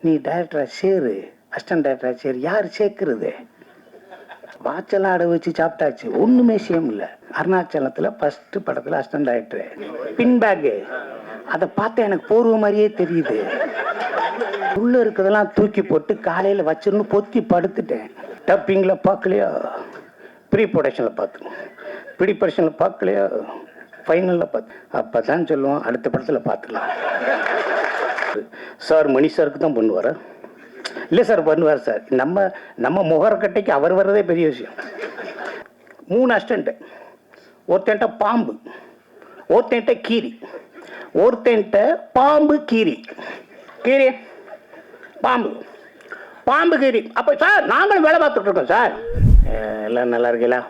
நீ டைரக்டராக சேரு, அசிஸ்டன்ட் டைரக்டராக சேரு. யார் சேர்க்கறது? வாட்செல்லாம் அடை வச்சு சாப்பிட்டாச்சு, ஒன்றுமே சேம் இல்லை. அருணாச்சலத்தில் ஃபஸ்ட்டு படத்தில் அசிஸ்டன்ட் டைரக்டரு, பின் பேக்கு. அதை பார்த்தா எனக்கு போர்வ மாதிரியே தெரியுது. உள்ளே இருக்கிறதெல்லாம் தூக்கி போட்டு காலையில் வச்சிருந்து பொத்தி படுத்துட்டேன். டப்பிங்கில் பார்க்கலையா, ப்ரீ ப்ரொடக்ஷனில் பார்த்து, ப்ரீ ப்ரொடக்ஷனில் பார்க்கலையா, ஃபைனலில் பார்த்து. அப்போ தான் சொல்லுவோம் அடுத்த படத்தில் பார்த்துக்கலாம். சார் மணி சாருக்கு தான் பண்ணுவார். இல்லை சார் பண்ணுவார் சார். நம்ம முகரக்கட்டைக்கு அவர் வர்றதே பெரிய விஷயம். 3 அசிஸ்டண்ட்டு. ஒருத்தன்ட்ட பாம்பு, ஒருத்தன்ட்ட கீரி, ஒருத்தன்ட்ட பாம்பு கீரி. கீரி பாம்பு, பாம்பு கீரி. அப்போ சார் நாங்களும் வேலை பார்த்துட்டு இருக்கோம் சார். எல்லாம் நல்லா இருக்கீங்களா?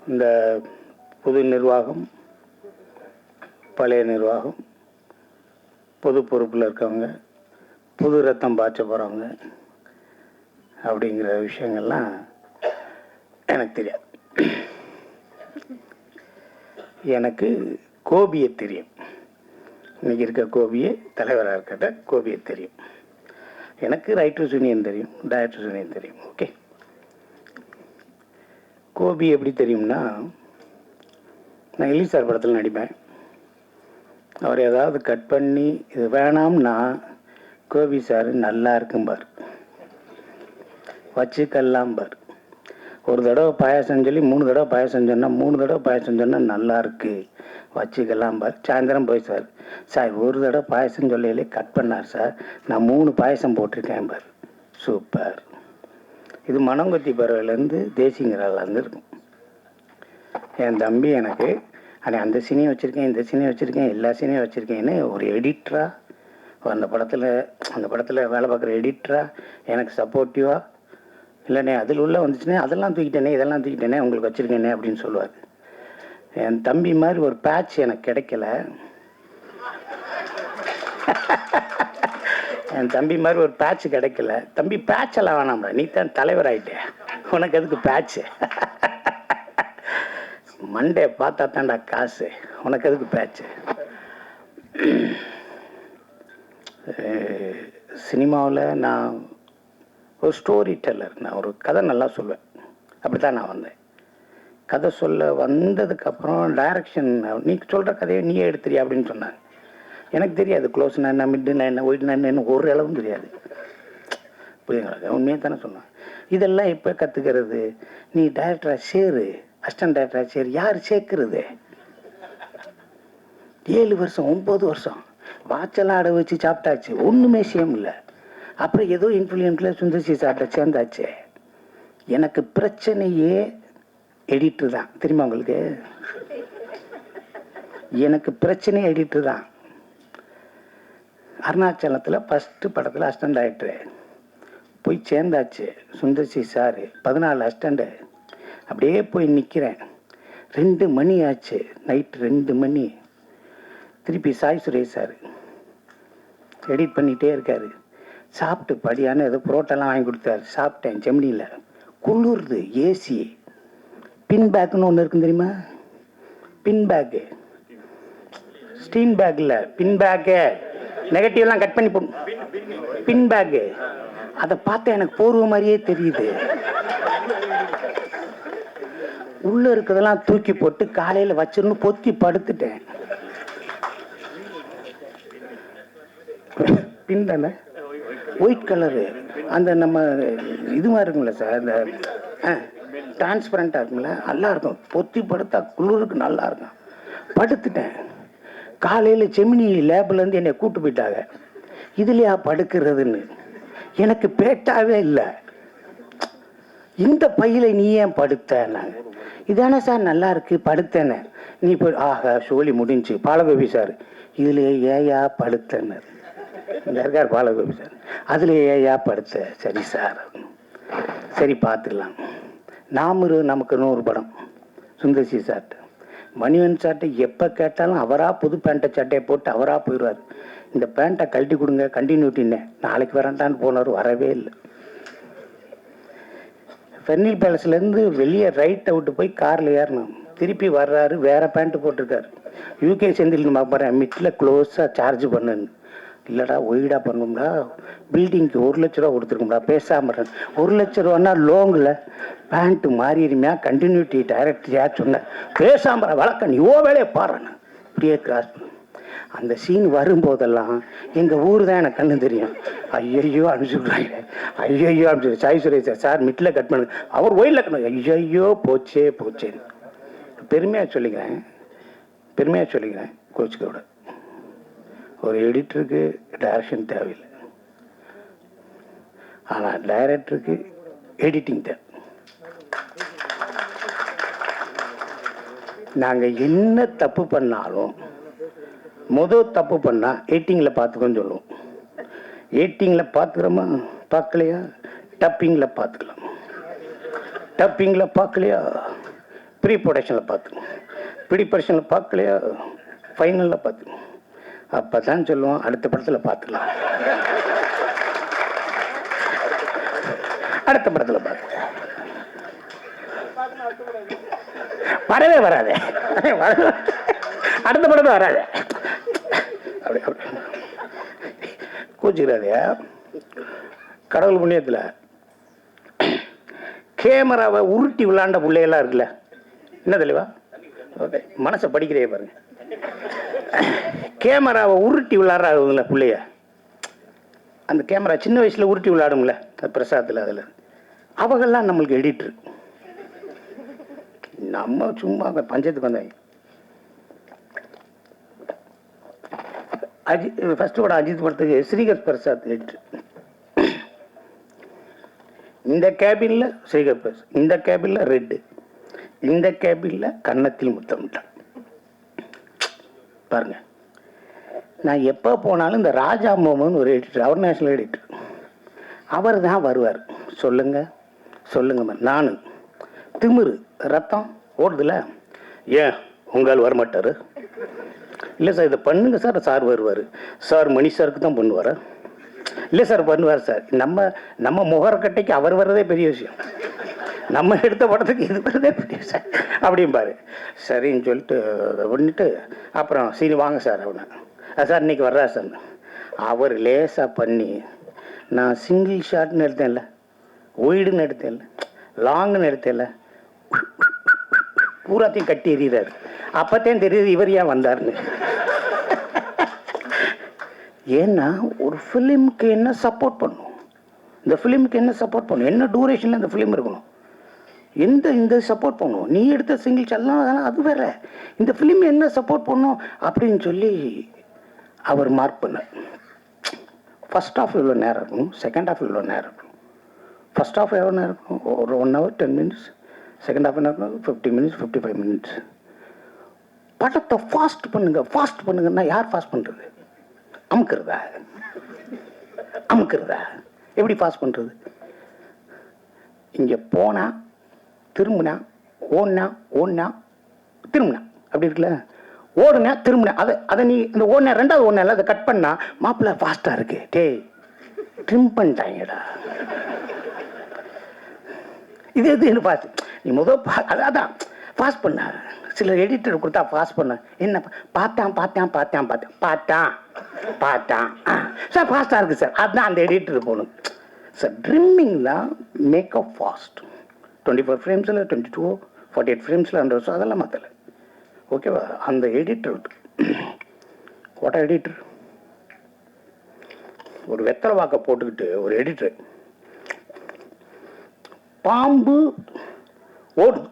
இந்த புது நிர்வாகம், பழைய நிர்வாகம், பொது பொறுப்பில் இருக்கவங்க, புது ரத்தம் பாய்ச்ச போகிறவங்க அப்படிங்கிற விஷயங்கள்லாம் எனக்கு தெரியாது. எனக்கு கோபியை தெரியும். இன்றைக்கி இருக்க கோபியை, தலைவராக இருக்கிட்ட கோபியை தெரியும். எனக்கு ரைட்டர்ஸ் யூனியன் தெரியும், டைரக்டர்ஸ் யூனியன் தெரியும். ஓகே, கோபி எப்படி தெரியும்னா, நான் எலி சார் படத்தில் நடிப்பேன். அவர் ஏதாவது கட் பண்ணி இது வேணாம்னா கோபி சார் நல்லா இருக்கும்பார், வச்சுக்கல்லாம்பார். ஒரு தடவை பாயசம் சொல்லி 3 தடவை பாயசம் சொன்னால், 3 தடவை பாயசம் சொன்னால் நல்லா இருக்கு வச்சுக்கல்லாம்பார். சாயந்தரம் போய் சார், சார் ஒரு தடவை பாயசம் சொல்லையிலே கட் பண்ணார் சார், நான் 3 பாயசம் போட்டிருக்கேன் பார். சூப்பர். இது மனங்கொத்தி பறவைலேருந்து தேசிங்கிறாலேருந்து இருக்கும். என் தம்பி எனக்கு அந்த சீனையும் வச்சுருக்கேன், இந்த சீனையும் வச்சுருக்கேன், எல்லா சீனையும் வச்சுருக்கேன்னு ஒரு எடிட்டராக அந்த படத்தில் வேலை பார்க்குற எடிட்டராக எனக்கு சப்போர்ட்டிவாக, இல்லைண்ணே அதில் உள்ள வந்துச்சுன்னே அதெல்லாம் தூக்கிட்டேனே, இதெல்லாம் தூக்கிட்டேனே, உங்களுக்கு வச்சுருக்கேனே அப்படின்னு சொல்லுவார். என் தம்பி மாதிரி ஒரு பேட்ச் எனக்கு கிடைக்கல. என் தம்பி மாதிரி ஒரு பேட்ச் கிடைக்கல. தம்பி பேட்செல்லாம் வேணாம்டா, நீ தான் தலைவர் ஆகிட்டே, உனக்கு எதுக்கு பேட்ச்சு? மண்டே பார்த்தா தான்டா காசு, உனக்கு எதுக்கு பேட்ச்சு? சினிமாவில் நான் ஒரு ஸ்டோரி டெல்லர், நான் ஒரு கதை நல்லா சொல்லுவேன். அப்படி தான் நான் வந்தேன். கதை சொல்ல வந்ததுக்கப்புறம் டைரக்ஷன், நீ சொல்கிற கதையை நீயே எடுத்துறியா அப்படின்னு சொன்னாங்க. எனக்கு தெரியாது க்ளோஸ்னா என்ன, மிட்டுனா என்ன, ஒயிட்னா என்ன, ஒரு அளவும் தெரியாது. புரியுங்களா? உண்மையாக தானே சொன்னேன். இதெல்லாம் இப்போ கற்றுக்கிறது. நீ டைரக்டராக சேரு, அசிஸ்டன்ட் டைரக்டராக சேரு. யார் சேர்க்கறது? 7 வருஷம் 9 வருஷம் வாட்செல்லாம் அடை வச்சு சாப்பிட்டாச்சு, ஒன்றுமே சேம் இல்லை. அப்புறம் ஏதோ இன்ஃப்ளூயன்ஸில் சுந்தர்சி சார்ட்ட சேர்ந்தாச்சு. எனக்கு பிரச்சனையே எடிட்டர் தான், தெரியுமா உங்களுக்கு? எனக்கு பிரச்சனை எடிட்டர் தான். அருணாச்சலத்தில் ஃபஸ்ட்டு படத்தில் அசிஸ்டன்ட் டைரக்டரு போய் சேர்ந்தாச்சு. Sundar C sir 14 assistant. அப்படியே போய் நிற்கிறேன். 2 மணி ஆச்சு, நைட்டு 2 மணி. திருப்பி சாய் சுரேஷ் சார் எடிட் பண்ணிகிட்டே இருக்கார். சாப்பிட்டு படியான ஏதோ புரோட்டெல்லாம் வாங்கி கொடுத்தாரு. சாப்பிட்டேன். ஜெமினியில் குளிர்து, ஏசி. பின் பேக்குன்னு ஒன்று இருக்குன்னு தெரியுமா? பின் பேக்கு, ஸ்டீன் பேக்கில் பின் பேக்கு, நெகட்டிவ்லாம் கட் பண்ணி பின் பேக்கு. அதை பார்த்தா எனக்கு போர்வ மாதிரியே தெரியுது. உள்ளே இருக்கிறதெல்லாம் தூக்கி போட்டு காலையில் வச்சிருந்து பொத்தி படுத்துட்டேன். பின் தானே, ஒயிட் கலரு, அந்த நம்ம இது மாதிரி இருக்குங்களா சார், அந்த டிரான்ஸ்பரண்ட்டாக இருக்குங்களா, நல்லா இருக்கும். பொத்தி படுத்தா குளிருக்கு நல்லா இருக்கும். படுத்துட்டேன். காலையில் ஜெமினி லேப்லேருந்து என்னை கூட்டு போயிட்டாங்க. இதுலையா படுக்கிறதுன்னு எனக்கு பேட்டாவே இல்லை. இந்த பையில நீ ஏன் படுத்தேன்? இதானே சார் நல்லா இருக்கு, படுத்தேன்னு. நீ போய் ஆஹா சோழி முடிஞ்சு. பாலகோபி சார், இதுல ஏயா படுத்தேன்னு. இங்கே இருக்கார் பாலகோபி சார், அதில் ஏயா படுத்த? சரி சார், சரி பார்த்துக்கலாம். நமக்கு 100 படம் சுந்தர்சி சார்ட்ட. மணிவன் சார்ட்ட எப்போ கேட்டாலும் அவராக புது பேண்ட்டை சட்டையை போட்டு அவராக போயிடுவார். இந்த பேண்ட்டை கழட்டி கொடுங்க கண்டினியூட்டின்னு. நாளைக்கு வரேன்டான்னு போனார், வரவே இல்லை. ஃபெர்னில் பேலஸ்லேருந்து வெளியே ரைட்டை விட்டு போய் காரில் ஏறணும். திருப்பி வர்றாரு, வேற பேண்ட்டு போட்டிருக்காரு. யூகே செந்தில் பார்ப்பறேன், மிட்டில் க்ளோஸாக சார்ஜ் பண்ணுன்னு. இல்லைடா ஒய்டா பண்ணும்டா, பில்டிங்க்கு 1 லட்ச ரூபா கொடுத்துருக்கும்டா, பேசாமல் 1 லட்ச ரூபான்னா லோங்கில் பேண்ட்டு மாறிடுமையா, கண்டினியூட்டி டைரக்டரியா சொன்னேன், பேசாமல் வழக்க நீ வேலையை பாருன்னு இப்படியே கிராஸ் பண்ண. அந்த சீன் வரும்போதெல்லாம் எங்கள் ஊர் தான் எனக்கு கண்ணு தெரியும். ஐயையோ அனுப்பிச்சுடுறாங்க, ஐயையோ அனுப்பிச்சு சாய் சுரேஷ் சார் மிட்டில் கட் பண்ணு, அவர் ஒயிலில் கட் பண்ணு, ஐயையோ போச்சே போச்சேன்னு. பெருமையாக சொல்லிக்கிறேன் கோச்சுக்கோட. ஒரு எடிட்டருக்கு டைரக்ஷன் தேவையில்லை, ஆனால் டைரக்டருக்கு எடிட்டிங் தேவை. நாங்கள் என்ன தப்பு பண்ணாலும் தப்பு பண்ணால் எடிட்டிங்கில் பார்த்துக்கோன்னு சொல்லுவோம். எடிட்டிங்கில் பார்த்துக்கிறோமா, பார்க்கலையா, டப்பிங்கில் பார்த்துக்கலாம், டப்பிங்கில் பார்க்கலையா, ப்ரீ ப்ரொடக்ஷனில் பார்த்துக்கணும், ப்ரீ ப்ரொடக்ஷனில் பார்க்கலையா, ஃபைனலில் பார்த்துக்கணும். அப்போ தான் சொல்லுவோம் அடுத்த படத்தில் பார்த்துக்கலாம், அடுத்த படத்தில் பார்த்துக்கலாம். வரவே வராது, அடுத்த படத்தில் வராது. அப்படி கூச்சிக்கிறாதே. கடவுள் புண்ணியத்தில் கேமராவை உருட்டி விளாண்ட பிள்ளையெல்லாம் இருக்குல்ல, என்ன தெளிவா ஓகே மனசை படிக்கிறே பாருங்க. கேமராவை உருட்டி விளாட்றாருங்கள பிள்ளைய, அந்த கேமரா சின்ன வயசில் உருட்டி விளையாடுங்கள பிரசாத்தில், அதில் அவங்கெல்லாம் நம்மளுக்கு எடிட்ரு. நம்ம சும்மா பஞ்சத்துக்கு வந்தாங்க. ஃபர்ஸ்ட் கூட அஜித் படத்துக்கு ஸ்ரீகர் பிரசாத் எடிட்ரு. இந்த கேபின்ல ஸ்ரீகர் பிரசாத், இந்த கேபின்ல ரெட்டு, இந்த கேபின்ல கன்னத்தில் முத்தமிட்டான். பாருங்க, நான் எப்போ போனாலும் இந்த ராஜா மோமன் ஒரு எடிட்டர், அவர் நேஷனல் எடிட்டர், அவர் தான் வருவார். சொல்லுங்க நான் திமிரு ரத்தம் ஓடுதுல, ஏன் உங்களால் வரமாட்டார்? இல்லை சார் இதை பண்ணுங்க சார், சார் வருவார். சார் மணி சாருக்கு தான் பண்ணுவார். இல்லை சார் பண்ணுவார் சார். நம்ம முகரக்கட்டைக்கு அவர் வர்றதே பெரிய விஷயம், நம்ம எடுத்த படத்துக்கு இது வர்றதே பெரிய விஷயம் அப்படிம்பாரு. சரின்னு சொல்லிட்டு பண்ணிட்டு அப்புறம் சரி வாங்க சார் அப்படின்னா, சார் இன்னைக்கு வர்றா சார். அவர் லேசாக பண்ணி, நான் சிங்கிள் ஷாட்னு எடுத்தேன்ல, ஒய்டுன்னு எடுத்தேன்ல, லாங்குன்னு எடுத்தேன்ல, பூராத்தையும் கட்டி எறிகிறாரு. அப்போத்தையும் தெரியுது இவர் ஏன் வந்தார்னு. ஏன்னா ஒரு ஃபிலிமுக்கு என்ன சப்போர்ட் பண்ணும், இந்த ஃபிலிமுக்கு என்ன சப்போர்ட் பண்ணும், என்ன டூரேஷனில் இந்த ஃபிலிம் இருக்கணும், இந்த சப்போர்ட் பண்ணும். நீ எடுத்த சிங்கிள் ஷாட்லாம் அது வேற, இந்த ஃபிலிம் என்ன சப்போர்ட் பண்ணும் அப்படின்னு சொல்லி அவர் மார்க் பண்ணார். ஃபர்ஸ்ட் ஹாஃப் இவ்வளோ நேரம் இருக்கணும், செகண்ட் ஹாஃப் இவ்வளோ நேரம் இருக்கணும். ஃபர்ஸ்ட் ஹாஃப் எவ்வளோ நேரம் இருக்கணும், ஒரு 1 hour 10 minutes, செகண்ட் ஹாஃப் என்ன இருக்கணும் 50 minutes 55 minutes. படத்தை ஃபாஸ்ட் பண்ணுங்கன்னா யார் ஃபாஸ்ட் பண்ணுறது? அமுக்குறதா? எப்படி ஃபாஸ்ட் பண்ணுறது? இங்கே போனால் திரும்பினா, ஓடினா திரும்பினா, அப்படி இருக்குல்ல, ஓடுனா திரும்பினா, அதை நீ இந்த ஓடினா 2வது ஓடினால அதை கட் பண்ணா மாப்பிள்ளை ஃபாஸ்ட்டாக இருக்கு, டேய் ட்ரிம் பண்ணிட்டாங்கடா. இது என்ன ஃபாஸ்ட்? நீ அதான் ஃபாஸ்ட் பண்ண. சில எடிட்டர் கொடுத்தா ஃபாஸ்ட் பண்ண, என்ன பார்த்தான் சார் ஃபாஸ்ட்டாக இருக்குது சார், அதுதான் அந்த எடிட்டர் போகணும் சார். ட்ரிம்மிங் தான் மேக்கப் ஃபாஸ்ட். 24 ஃப்ரேம்ஸில் 22 48 ஃப்ரேம்ஸில் 100 வருஷம் அதெல்லாம் மாற்றலை. ஓகேவா? அந்த எடிட்டர் வாட் எடிட்டர், ஒரு வெத்தலை வாக்கை போட்டுக்கிட்டு ஒரு எடிட்டர், பாம்பு ஓடுது,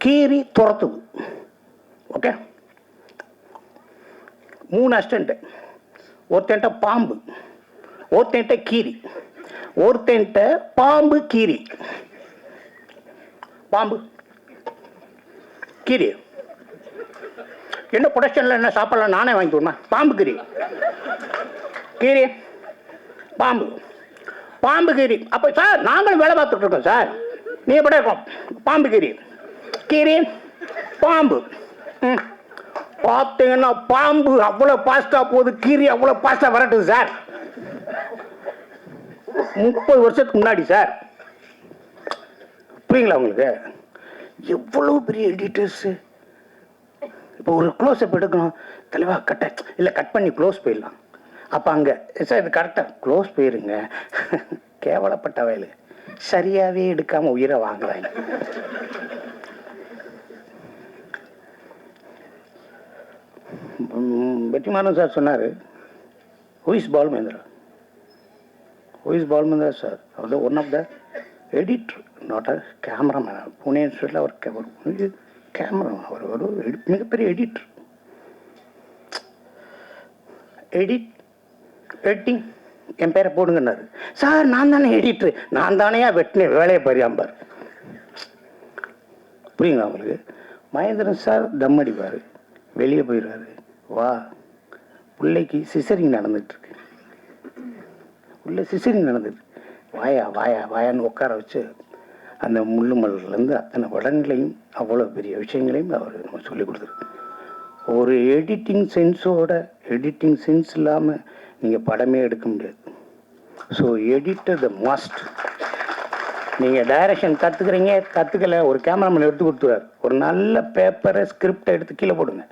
கீரி துரத்துது, ஓகே 3 அசிஸ்டன்ட், ஒருத்தன்ட்ட பாம்பு, ஒருத்தன்ட்ட கீரி, ஒருத்தன்ட்ட பாம்பு கீரி, பாம்பு கீரி என்ன ப்ரொடக்ஷனில் என்ன சாப்பிடலாம் நானே வாங்கி கொடுமா? பாம்பு கீரி பாம்பு கீரி. அப்போ சார் நாங்களும் வேலை பார்த்துட்டு இருக்கோம் சார், நீ எப்படி இருக்கோம்? பாம்பு கீரி பாம்பு. பார்த்தீங்கன்னா பாம்பு அவ்வளோ பாஸ்டாக போகுது, கீரி அவ்வளோ பாஸ்டாக வரட்டுது சார். 30 வருஷத்துக்கு முன்னாடி சார், புரியுங்களா உங்களுக்கு? எவ்வளோ பெரிய எடிட்டர்ஸு. இப்போ ஒரு க்ளோஸ்அப் எடுக்கணும், தலைவா கட்ட இல்லை கட் பண்ணி க்ளோஸ் போயிடலாம். அப்போ அங்கே சார் இது கரெக்டாக க்ளோஸ் போயிருங்க. கேவலப்பட்ட வயலு சரியாகவே எடுக்காமல் உயிரை வாங்குறாங்க. வெற்றிமாறன் சார் சொன்னார், who is Balu Mahendra? Who is Balu Mahendra sir? அவர் one of the editor, not a cameraman. Pune இன்ஸ்டியூட்டில் அவர் கேமரா, அவர் ஒரு மிகப்பெரிய எடிட்டர். எடிட்டிங் என் பேரை போடுங்கன்னாரு. சார் நான் தானே எடிட்ரு, நான் தானேயா வெட்டினேன், வேலையை பறியாம்பார். புரியுங்களா உங்களுக்கு? மகேந்திரன் சார் தம் அடிப்பார், வெளியே போயிடுவார். வா பிள்ளைக்கு சிசரிங் நடந்துட்டுருக்கு, உள்ள சிசரிங் நடந்துட்டு, வாயா வாயா வாயான்னு உட்கார வச்சு அந்த முள்ளு மலர்லேருந்து அத்தனை படங்களையும் அவ்வளோ பெரிய விஷயங்களையும் அவர் நம்ம சொல்லிக் கொடுத்துருக்கு. ஒரு எடிட்டிங் சென்ஸ் இல்லாமல் நீங்கள் படமே எடுக்க முடியாது. ஸோ எடிட்டர் த மஸ்ட். நீங்கள் டைரக்ஷன் கற்றுக்கலை, ஒரு கேமராமேன் எடுத்து கொடுத்துருவார். ஒரு நல்ல பேப்பரை ஸ்கிரிப்டை எடுத்து கீழே போடுங்க.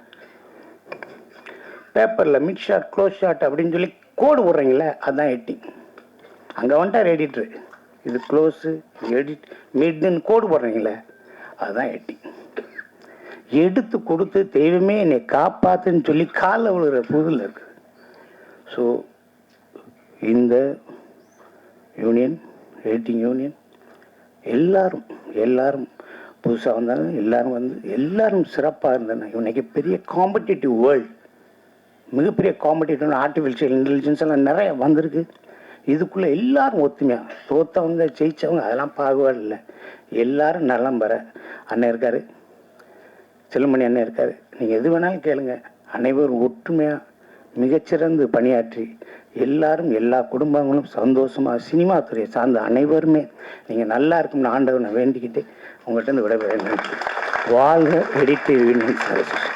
பேப்பரில் மிட் ஷாட் க்ளோஸ் ஷாட் அப்படின்னு சொல்லி கோடு போடுறீங்களே, அதுதான் எடிட்டிங். அங்கே வந்துட்டார் எடிட்ரு, இது க்ளோஸு எடிட் மிட்னு கோடு போடுறீங்களே, அதுதான் எடிட்டிங். எடுத்து கொடுத்து தெய்வமே என்னை காப்பாத்துன்னு சொல்லி காலில் விழுகிற புதில் இருக்குது. ஸோ இந்த யூனியன், எடிட்டிங் யூனியன், எல்லாரும் புதுசாக வந்தாங்க, எல்லாரும் சிறப்பாக இருந்தாங்க. இன்னைக்கு பெரிய காம்படிட்டிவ் வேர்ல்டு, மிகப்பெரிய காம்படிட்டிவ் ஆர்டிஃபிஷியல் இன்டெலிஜென்ஸ் எல்லாம் நிறைய வந்திருக்கு. இதுக்குள்ளே எல்லாரும் ஒத்துமையாக, தோற்றவங்க ஜெயித்தவங்க அதெல்லாம் பாகுபாடு இல்லை, எல்லாரும் நலம் பெற. அண்ணன் இருக்கார், செல்லுமணி அண்ணன் இருக்கார், நீங்கள் எது வேணாலும் கேளுங்க. அனைவரும் ஒற்றுமையாக மிகச்சிறந்து பணியாற்றி எல்லாரும் எல்லா குடும்பங்களும் சந்தோஷமாக, சினிமா துறையை சார்ந்த அனைவருமே நீங்கள் நல்லா இருக்கும்னு ஆண்டவனை வேண்டிக்கிட்டு உங்கள்கிட்ட இருந்து விடைபெற. வாழ்க எடிட்டிவ் யூனியன் அசோசியேஷன்.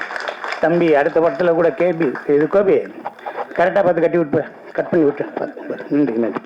தம்பி அடுத்த படத்தில் கூட கேபி இது கோபி கரெக்டாக பார்த்து கட்டி விட்டு கட் பண்ணி விட்டு. நன்றி.